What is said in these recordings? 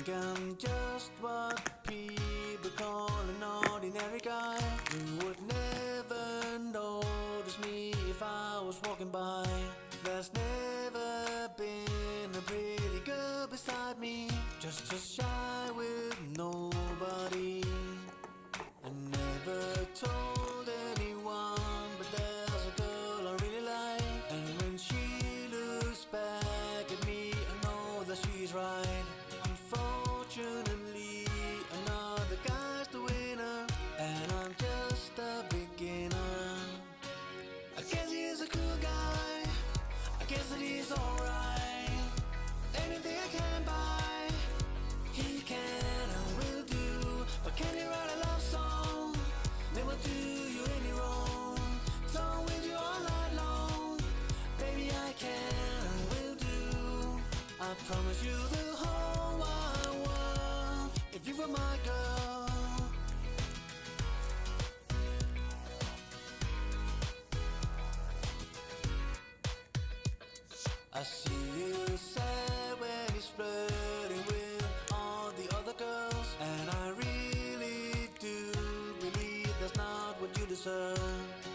think I'm just what people call an ordinary guy. You would never notice me if I was walking by. There's never been a pretty girl beside me, just as shy with nobody. I never told anyone, but there's a girl I really like, and when she looks back at me, I know that she's right. Unfortunately, another guy's the winner, and I'm just a beginner. I guess he's a cool guy, I guess that he's alright. Anything I can buy, he can and will do. But can he write a love song? Never do you any wrong. Song with you all night long. Baby, I can and will do. I promise you the whole wide world if you were my girl. I see you sad when he's flirting with all the other girls, and I really do believe that's not what you deserve.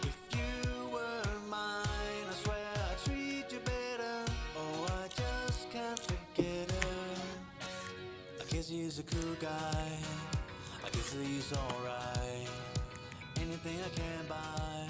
If you were mine, I swear I'd treat you better. Oh, I just can't forget her. I guess he's a cool guy, I guess he's alright. Anything I can buy,